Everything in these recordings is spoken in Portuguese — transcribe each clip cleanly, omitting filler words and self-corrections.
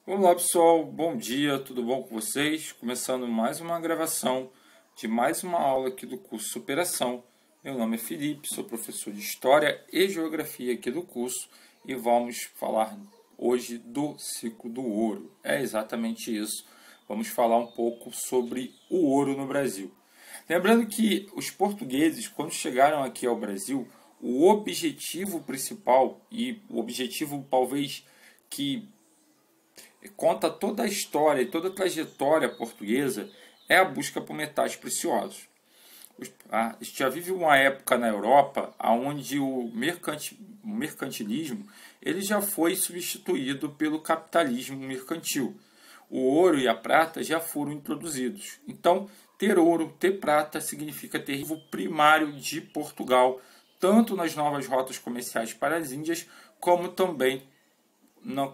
Olá pessoal, bom dia, tudo bom com vocês? Começando mais uma gravação de mais uma aula aqui do curso Superação. Meu nome é Felipe, sou professor de História e Geografia aqui do curso e vamos falar hoje do ciclo do ouro. É exatamente isso, vamos falar um pouco sobre o ouro no Brasil. Lembrando que os portugueses, quando chegaram aqui ao Brasil, o objetivo principal e o objetivo talvez que conta toda a história e toda a trajetória portuguesa é a busca por metais preciosos. A gente já vive uma época na Europa onde o mercantilismo ele já foi substituído pelo capitalismo mercantil. O ouro e a prata já foram introduzidos. Então, ter ouro, ter prata significa ter ativo primário de Portugal, tanto nas novas rotas comerciais para as Índias, como também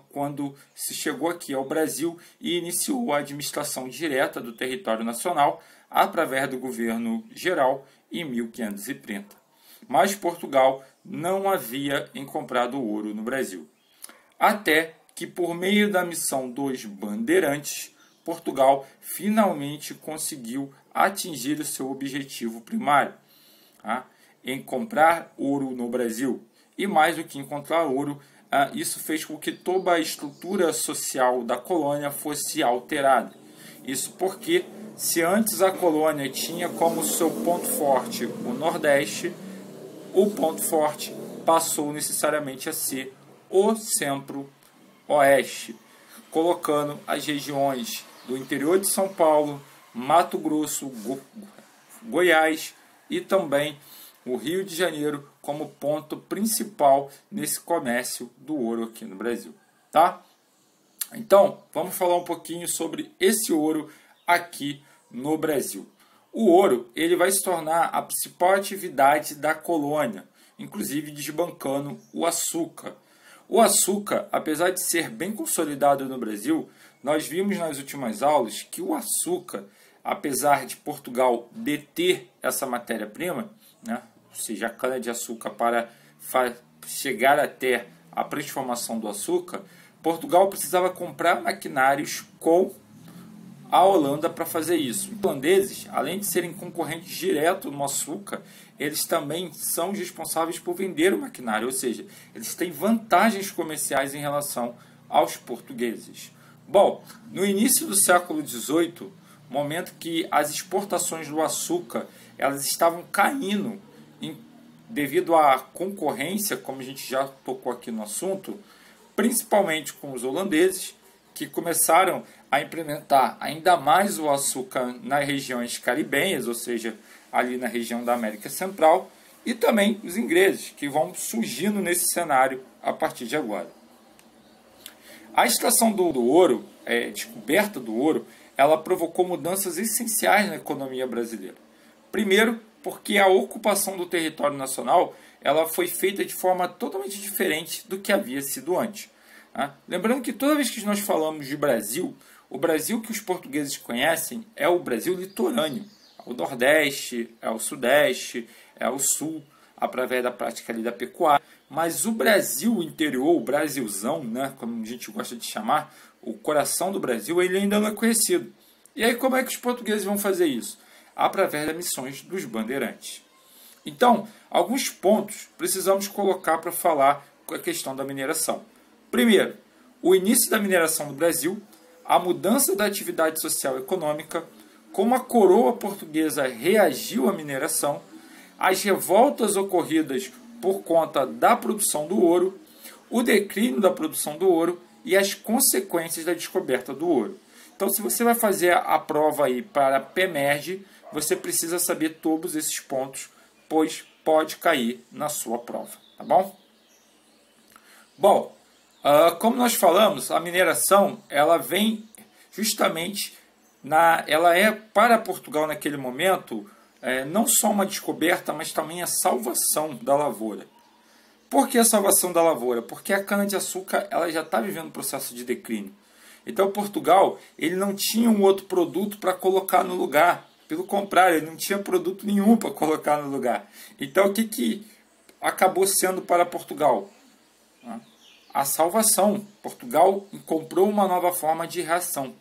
quando se chegou aqui ao Brasil e iniciou a administração direta do território nacional através do governo geral em 1530. Mas Portugal não havia comprado ouro no Brasil. Até que, por meio da missão dos bandeirantes, Portugal finalmente conseguiu atingir o seu objetivo primário, em comprar ouro no Brasil. E mais do que encontrar ouro, isso fez com que toda a estrutura social da colônia fosse alterada. Isso porque, se antes a colônia tinha como seu ponto forte o Nordeste, o ponto forte passou necessariamente a ser o Centro-Oeste, colocando as regiões do interior de São Paulo, Mato Grosso, Goiás e também o Rio de Janeiro como ponto principal nesse comércio do ouro aqui no Brasil, tá? Então, vamos falar um pouquinho sobre esse ouro aqui no Brasil. O ouro, ele vai se tornar a principal atividade da colônia, inclusive desbancando o açúcar. O açúcar, apesar de ser bem consolidado no Brasil, nós vimos nas últimas aulas que o açúcar, apesar de Portugal deter essa matéria-prima, ou seja, a cana-de-açúcar para chegar até a transformação do açúcar, Portugal precisava comprar maquinários com a Holanda para fazer isso. Os holandeses, além de serem concorrentes diretos no açúcar, eles também são responsáveis por vender o maquinário, ou seja, eles têm vantagens comerciais em relação aos portugueses. Bom, no início do século XVIII, momento que as exportações do açúcar elas estavam caindo devido à concorrência, como a gente já tocou aqui no assunto, principalmente com os holandeses, que começaram a implementar ainda mais o açúcar nas regiões caribenhas, ou seja, ali na região da América Central, e também os ingleses, que vão surgindo nesse cenário a partir de agora. A extração do ouro, descoberta do ouro, ela provocou mudanças essenciais na economia brasileira. Primeiro, porque a ocupação do território nacional ela foi feita de forma totalmente diferente do que havia sido antes. Lembrando que toda vez que nós falamos de Brasil, o Brasil que os portugueses conhecem é o Brasil litorâneo. É o Nordeste, é o Sudeste, é o Sul, através da prática ali da pecuária. Mas o Brasil interior, o Brasilzão, como a gente gosta de chamar, o coração do Brasil, ele ainda não é conhecido. E aí como é que os portugueses vão fazer isso? Através das missões dos bandeirantes. Então, alguns pontos precisamos colocar para falar com a questão da mineração. Primeiro, o início da mineração no Brasil, a mudança da atividade social e econômica, como a coroa portuguesa reagiu à mineração, as revoltas ocorridas por conta da produção do ouro, o declínio da produção do ouro e as consequências da descoberta do ouro. Então, se você vai fazer a prova aí para PEMERGE, você precisa saber todos esses pontos, pois pode cair na sua prova, tá bom? Bom, como nós falamos, a mineração ela vem justamente ela é para Portugal naquele momento não só uma descoberta, mas também a salvação da lavoura. Por que a salvação da lavoura? Porque a cana-de-açúcar ela já está vivendo um processo de declínio. Então Portugal ele não tinha um outro produto para colocar no lugar. Pelo contrário, ele não tinha produto nenhum para colocar no lugar. Então o que acabou sendo para Portugal? a salvação. Portugal comprou uma nova forma de reação.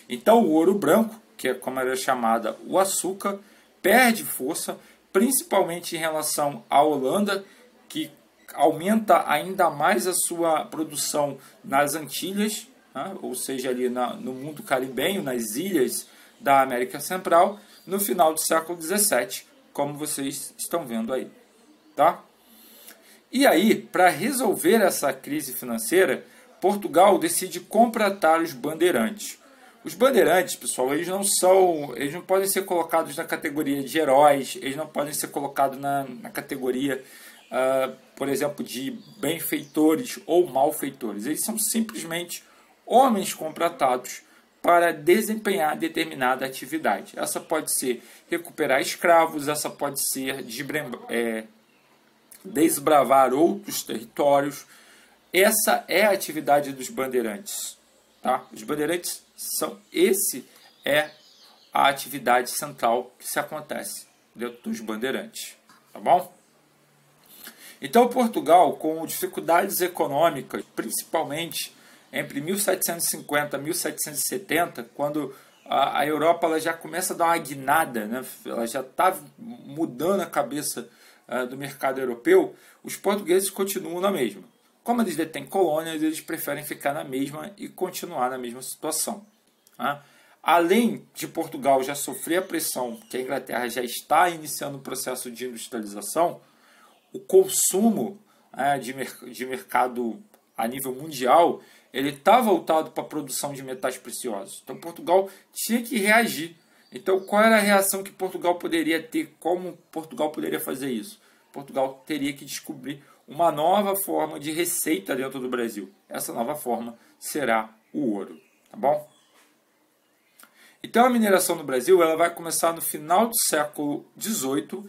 Então o ouro branco, que é como era chamada o açúcar, perde força, principalmente em relação à Holanda, que aumenta ainda mais a sua produção nas Antilhas, né? Ou seja, ali no mundo caribenho, nas ilhas da América Central, no final do século XVII, como vocês estão vendo aí. Tá? E aí, para resolver essa crise financeira, Portugal decide contratar os bandeirantes. Os bandeirantes, pessoal, eles não podem ser colocados na categoria de heróis, eles não podem ser colocados na categoria, por exemplo, de benfeitores ou malfeitores. Eles são simplesmente homens contratados para desempenhar determinada atividade. Essa pode ser recuperar escravos, essa pode ser desbravar outros territórios. Essa é a atividade dos bandeirantes. Tá? Os bandeirantes esse é a atividade central que se acontece dentro dos bandeirantes. Tá bom? Então Portugal, com dificuldades econômicas, principalmente entre 1750 e 1770, quando a Europa ela já começa a dar uma guinada, né? Ela já está mudando a cabeça do mercado europeu, os portugueses continuam na mesma. Como eles detêm colônias, eles preferem ficar na mesma e continuar na mesma situação. Tá? Além de Portugal já sofrer a pressão que a Inglaterra já está iniciando o processo de industrialização, o consumo de mercado a nível mundial ele está voltado para a produção de metais preciosos. Então Portugal tinha que reagir. Então qual era a reação que Portugal poderia ter? Como Portugal poderia fazer isso? Portugal teria que descobrir uma nova forma de receita dentro do Brasil. Essa nova forma será o ouro. Tá bom? Então a mineração no Brasil ela vai começar no final do século XVIII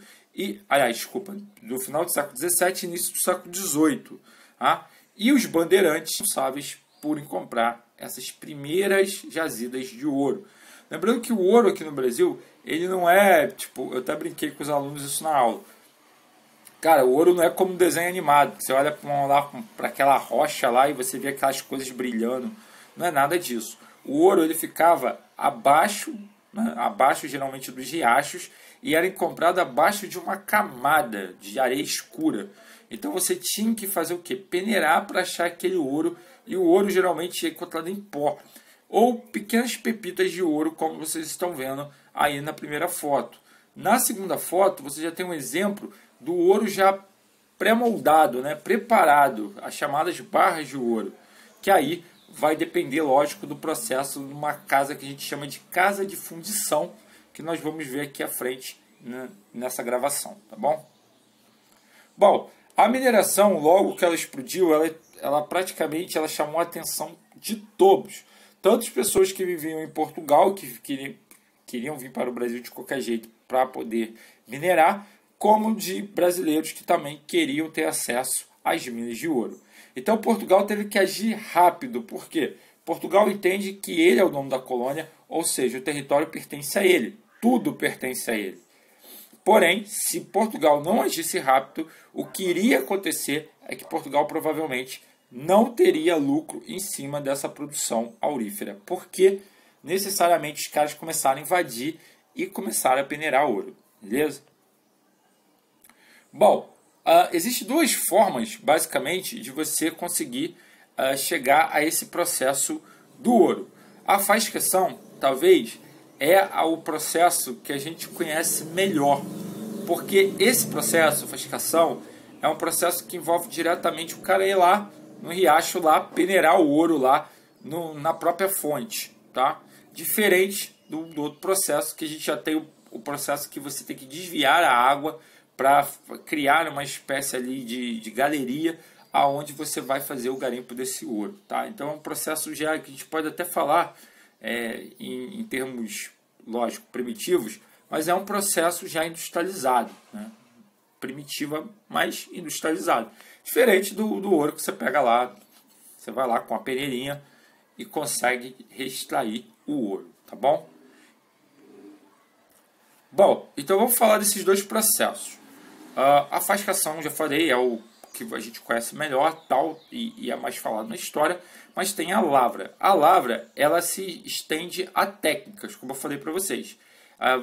do final do século XVII e início do século XVIII. Tá? E os bandeirantes são responsáveis por comprar essas primeiras jazidas de ouro. Lembrando que o ouro aqui no Brasil, ele não é, eu até brinquei com os alunos isso na aula. Cara, o ouro não é como um desenho animado. Você olha para aquela rocha lá e você vê aquelas coisas brilhando. Não é nada disso. O ouro ele ficava abaixo, né, abaixo geralmente dos riachos, e era comprado abaixo de uma camada de areia escura. Então você tinha que fazer o quê? Peneirar para achar aquele ouro, e o ouro geralmente é encontrado em pó. Ou pequenas pepitas de ouro, como vocês estão vendo aí na primeira foto. Na segunda foto, você já tem um exemplo do ouro já pré-moldado, né? Preparado, as chamadas barras de ouro. Que aí vai depender, lógico, do processo de uma casa que a gente chama de casa de fundição, que nós vamos ver aqui à frente, né, nessa gravação, tá bom? Bom, a mineração, logo que ela explodiu, ela praticamente chamou a atenção de todos. Tanto as pessoas que viviam em Portugal, que queriam vir para o Brasil de qualquer jeito para poder minerar, como de brasileiros que também queriam ter acesso às minas de ouro. Então Portugal teve que agir rápido, porque Portugal entende que ele é o dono da colônia, ou seja, o território pertence a ele, tudo pertence a ele. Porém, se Portugal não agisse rápido, o que iria acontecer é que Portugal provavelmente não teria lucro em cima dessa produção aurífera, porque necessariamente os caras começaram a invadir e começaram a peneirar ouro, beleza? Bom, existem duas formas, basicamente, de você conseguir chegar a esse processo do ouro. A fascação, talvez, é o processo que a gente conhece melhor, porque esse processo, a fascação, é um processo que envolve diretamente o cara ir lá no riacho, lá peneirar o ouro lá na própria fonte, tá? Diferente do outro processo, que a gente já tem o processo que você tem que desviar a água para criar uma espécie ali de galeria aonde você vai fazer o garimpo desse ouro, tá? Então é um processo já que a gente pode até falar em termos, lógico, primitivos, mas é um processo já industrializado, né? Primitiva, mas industrializado. Diferente do ouro que você pega lá, você vai lá com a peneirinha e consegue extrair o ouro, tá bom? Bom, então vamos falar desses dois processos. A fascação, já falei, é o que a gente conhece melhor, tal, e é mais falado na história, mas tem a lavra. A lavra, ela se estende a técnicas, como eu falei para vocês.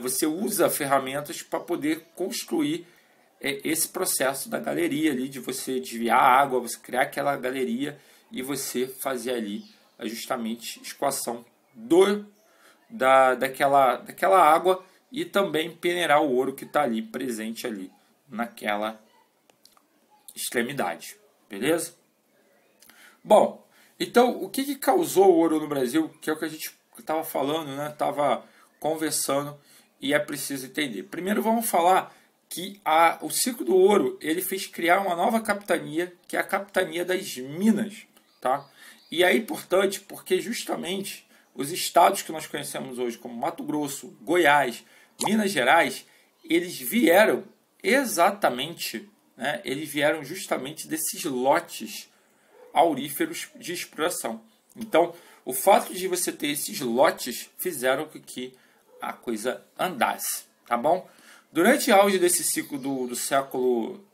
Você usa ferramentas para poder construir esse processo da galeria ali, de você desviar a água, você criar aquela galeria e você fazer ali justamente escoação daquela água e também peneirar o ouro que está ali presente ali naquela extremidade, beleza? Bom, então o que causou o ouro no Brasil, que é o que a gente estava falando, né? Estava conversando e é preciso entender. Primeiro vamos falar que o ciclo do ouro ele fez criar uma nova capitania, que é a capitania das Minas, tá? E é importante porque justamente os estados que nós conhecemos hoje, como Mato Grosso, Goiás, Minas Gerais, eles vieram exatamente, né, eles vieram justamente desses lotes auríferos de exploração. Então, o fato de você ter esses lotes fizeram com que a coisa andasse, tá bom? Durante o auge desse ciclo do século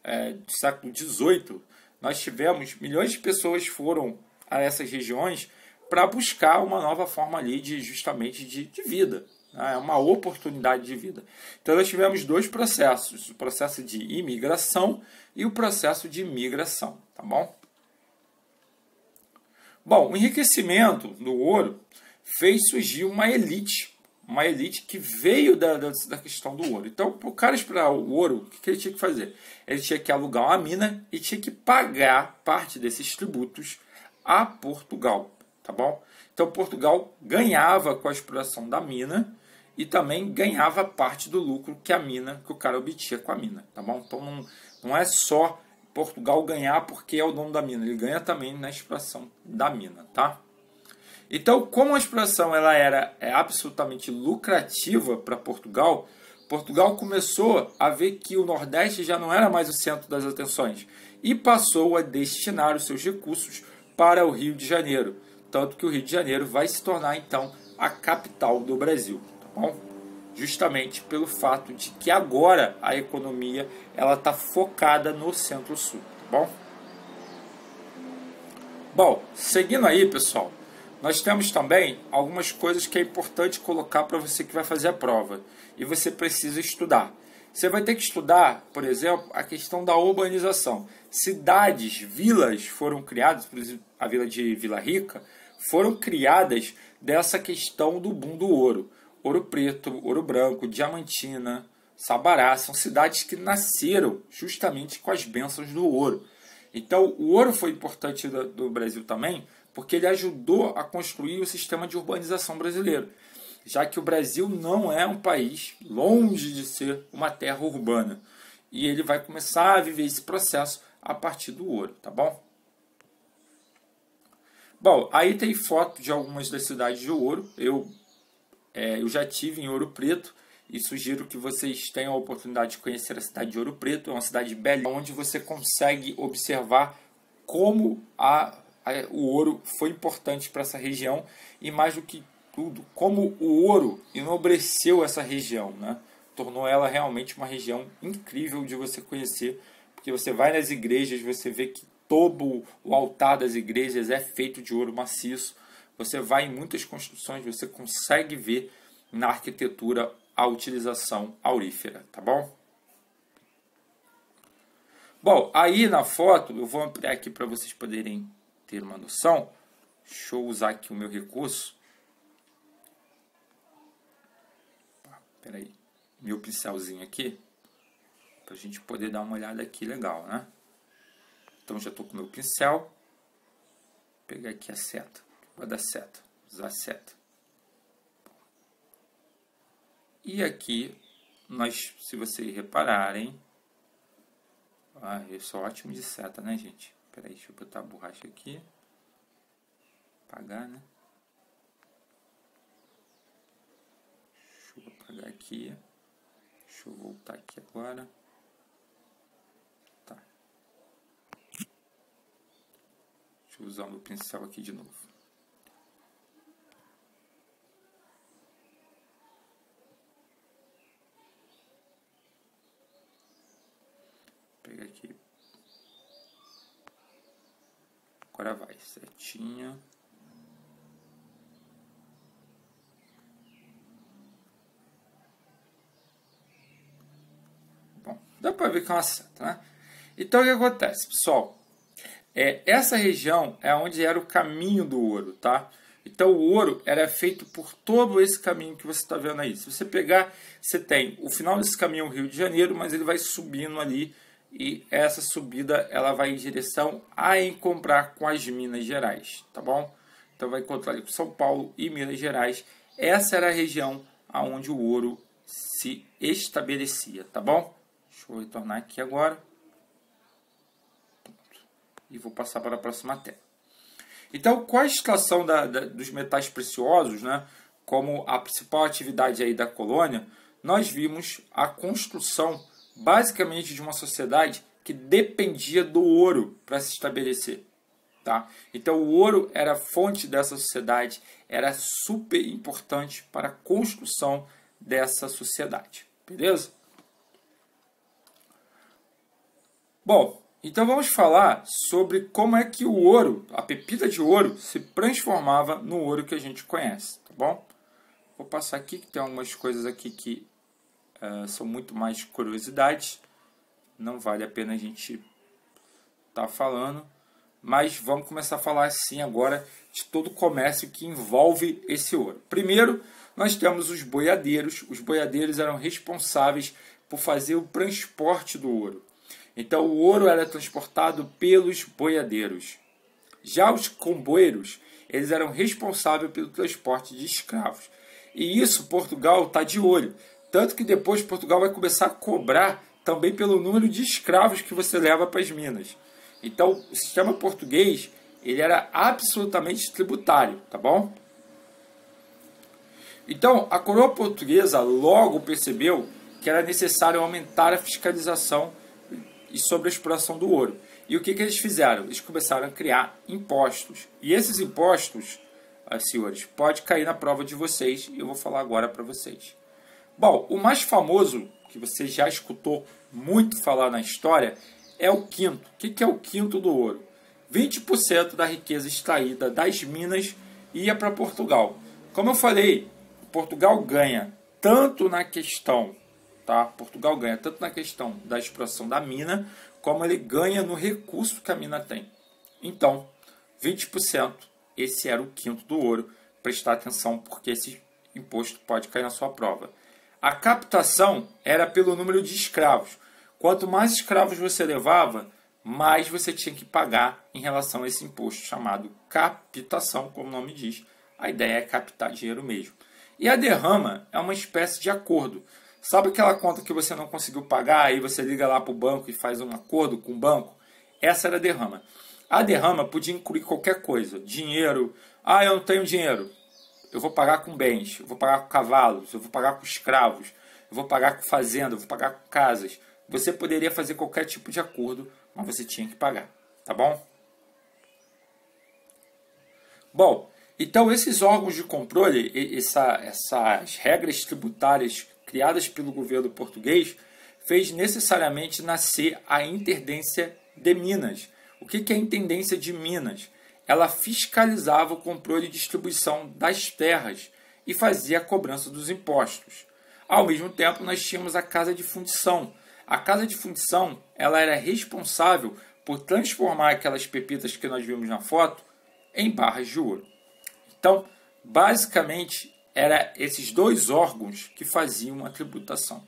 XVIII, nós tivemos milhões de pessoas foram a essas regiões para buscar uma nova forma ali justamente de vida, né? Uma oportunidade de vida. Então nós tivemos dois processos, o processo de imigração e o processo de migração, tá bom? Bom, o enriquecimento do ouro fez surgir uma elite que veio da questão do ouro. Então, para o cara explorar o ouro, o que ele tinha que fazer? Ele tinha que alugar uma mina e tinha que pagar parte desses tributos a Portugal, tá bom? Então, Portugal ganhava com a exploração da mina e também ganhava parte do lucro que o cara obtinha com a mina, tá bom? Então, não é só Portugal ganhar porque é o dono da mina, ele ganha também na exploração da mina, tá? Então, como a exploração ela era absolutamente lucrativa para Portugal, Portugal começou a ver que o Nordeste já não era mais o centro das atenções e passou a destinar os seus recursos para o Rio de Janeiro. Tanto que o Rio de Janeiro vai se tornar, então, a capital do Brasil, tá bom? Justamente pelo fato de que agora a economia ela está focada no Centro-Sul, tá bom? Bom, seguindo aí, pessoal, nós temos também algumas coisas que é importante colocar para você que vai fazer a prova. E você precisa estudar. Você vai ter que estudar, por exemplo, a questão da urbanização. Cidades, vilas foram criadas, por exemplo, a vila de Vila Rica, foram criadas dessa questão do boom do ouro. Ouro Preto, Ouro Branco, Diamantina, Sabará, são cidades que nasceram justamente com as bênçãos do ouro. Então, o ouro foi importante do Brasil também, porque ele ajudou a construir o sistema de urbanização brasileiro, já que o Brasil não é um país longe de ser uma terra urbana. E ele vai começar a viver esse processo a partir do ouro, tá bom? Bom, aí tem foto de algumas das cidades de ouro. Eu já tive em Ouro Preto e sugiro que vocês tenham a oportunidade de conhecer a cidade de Ouro Preto. É uma cidade bela, onde você consegue observar como o ouro foi importante para essa região e, mais do que tudo, como o ouro enobreceu essa região, né? Tornou ela realmente uma região incrível de você conhecer, porque você vai nas igrejas, você vê que todo o altar das igrejas é feito de ouro maciço. Você vai em muitas construções, você consegue ver na arquitetura a utilização aurífera, tá bom? Bom, aí na foto, eu vou ampliar aqui para vocês poderem ter uma noção. Deixa eu usar aqui o meu recurso. Peraí, meu pincelzinho aqui, para a gente poder dar uma olhada aqui legal, né? Então já estou com o meu pincel. Vou pegar aqui a seta. Vou dar seta, usar a seta. E aqui, se vocês repararem, eu sou ótimo de seta, né, gente? Peraí, deixa eu botar a borracha aqui. Apagar, né? Deixa eu apagar aqui. Deixa eu voltar aqui agora. Tá. Deixa eu usar o meu pincel aqui de novo. Vou pegar aqui. Agora vai, setinha. Bom, dá para ver que é uma seta, né? Então, o que acontece, pessoal? Essa região é onde era o caminho do ouro, tá? Então, o ouro era feito por todo esse caminho que você está vendo aí. Se você pegar, você tem o final desse caminho é o Rio de Janeiro, mas ele vai subindo ali e essa subida ela vai em direção a encontrar com as Minas Gerais, tá bom? Então, vai encontrar ali com São Paulo e Minas Gerais. Essa era a região onde o ouro se estabelecia, tá bom? Deixa eu retornar aqui agora. E vou passar para a próxima tela. Então, qual a situação dos metais preciosos, né? Como a principal atividade aí da colônia, nós vimos a construção basicamente de uma sociedade que dependia do ouro para se estabelecer. Tá? Então, o ouro era a fonte dessa sociedade, era super importante para a construção dessa sociedade. Beleza? Bom, então vamos falar sobre como é que o ouro, a pepita de ouro, se transformava no ouro que a gente conhece, tá bom? Vou passar aqui que tem algumas coisas aqui que são muito mais curiosidades. Não vale a pena a gente estar falando, mas vamos começar a falar sim agora de todo o comércio que envolve esse ouro. Primeiro, nós temos os boiadeiros. Os boiadeiros eram responsáveis por fazer o transporte do ouro. Então, o ouro era transportado pelos boiadeiros. Já os comboiros, eles eram responsáveis pelo transporte de escravos. E isso Portugal está de olho. Tanto que depois Portugal vai começar a cobrar também pelo número de escravos que você leva para as minas. Então, o sistema português ele era absolutamente tributário, tá bom? Então, a coroa portuguesa logo percebeu que era necessário aumentar a fiscalização e sobre a exploração do ouro. E o que eles fizeram? Eles começaram a criar impostos. E esses impostos, senhores, pode cair na prova de vocês e eu vou falar agora para vocês. Bom, o mais famoso, que você já escutou muito falar na história, é o quinto. O que é o quinto do ouro? 20% da riqueza extraída das minas ia para Portugal. Como eu falei, Portugal ganha tanto na questão... Tá? Portugal ganha tanto na questão da exploração da mina, como ele ganha no recurso que a mina tem. Então, 20%, esse era o quinto do ouro. Prestar atenção, porque esse imposto pode cair na sua prova. A captação era pelo número de escravos. Quanto mais escravos você levava, mais você tinha que pagar em relação a esse imposto chamado captação, como o nome diz. A ideia é captar dinheiro mesmo. E a derrama é uma espécie de acordo. Sabe aquela conta que você não conseguiu pagar, aí você liga lá para o banco e faz um acordo com o banco? Essa era a derrama. A derrama podia incluir qualquer coisa. Dinheiro. Ah, eu não tenho dinheiro. Eu vou pagar com bens, eu vou pagar com cavalos, eu vou pagar com escravos, eu vou pagar com fazenda, eu vou pagar com casas. Você poderia fazer qualquer tipo de acordo, mas você tinha que pagar. Tá bom? Bom, então esses órgãos de controle, essas regras tributárias criadas pelo governo português, fez necessariamente nascer a Intendência de Minas. O que é a Intendência de Minas? Ela fiscalizava o controle e distribuição das terras e fazia a cobrança dos impostos. Ao mesmo tempo, nós tínhamos a Casa de Fundição. A Casa de Fundição ela era responsável por transformar aquelas pepitas que nós vimos na foto em barras de ouro. Então, basicamente, eram esses dois órgãos que faziam a tributação.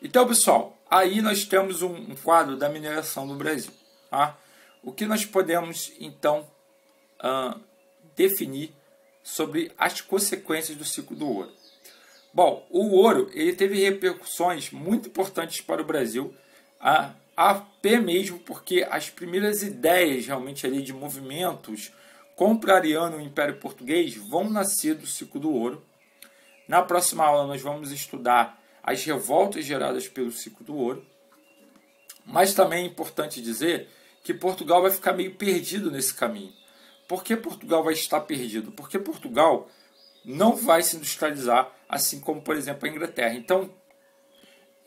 Então, pessoal, aí nós temos um quadro da mineração no Brasil. Tá? O que nós podemos, então, definir sobre as consequências do ciclo do ouro? Bom, o ouro ele teve repercussões muito importantes para o Brasil, até mesmo porque as primeiras ideias realmente ali de movimentos contrariando o Império Português vão nascer do ciclo do ouro. Na próxima aula nós vamos estudar as revoltas geradas pelo ciclo do ouro. Mas também é importante dizer que Portugal vai ficar meio perdido nesse caminho. Por que Portugal vai estar perdido? Porque Portugal não vai se industrializar, assim como, por exemplo, a Inglaterra. Então,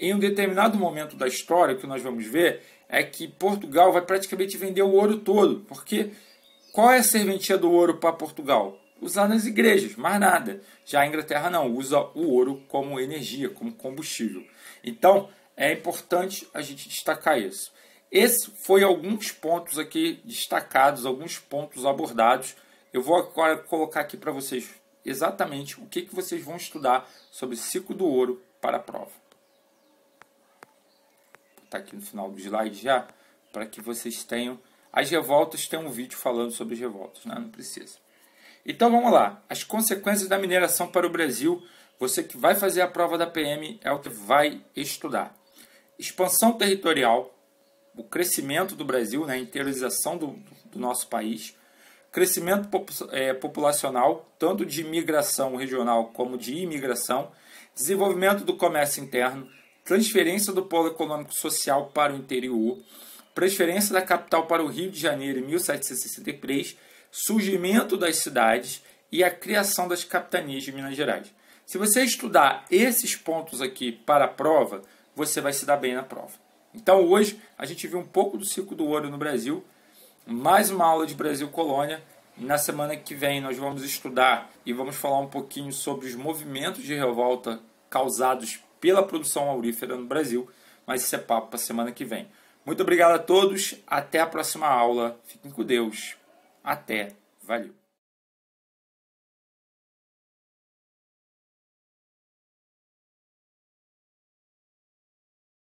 em um determinado momento da história, que nós vamos ver, é que Portugal vai praticamente vender o ouro todo, porque qual é a serventia do ouro para Portugal? Usar nas igrejas, mais nada. Já a Inglaterra não, usa o ouro como energia, como combustível. Então, é importante a gente destacar isso. Esse foi alguns pontos aqui destacados, alguns pontos abordados. Eu vou agora colocar aqui para vocês exatamente o que vocês vão estudar sobre o ciclo do ouro para a prova. Vou botar aqui no final do slide já, para que vocês tenham... As revoltas, tem um vídeo falando sobre as revoltas, né? Não precisa. Então vamos lá. As consequências da mineração para o Brasil. Você que vai fazer a prova da PM é o que vai estudar. Expansão territorial, o crescimento do Brasil, né? A interiorização do nosso país. Crescimento populacional, tanto de imigração regional como de imigração. Desenvolvimento do comércio interno. Transferência do polo econômico social para o interior. Transferência da capital para o Rio de Janeiro em 1763, surgimento das cidades e a criação das capitanias de Minas Gerais. Se você estudar esses pontos aqui para a prova, você vai se dar bem na prova. Então hoje a gente viu um pouco do ciclo do ouro no Brasil, mais uma aula de Brasil Colônia. Na semana que vem nós vamos estudar e vamos falar um pouquinho sobre os movimentos de revolta causados pela produção aurífera no Brasil, mas isso é papo para a semana que vem. Muito obrigado a todos, até a próxima aula, fiquem com Deus, até, valeu!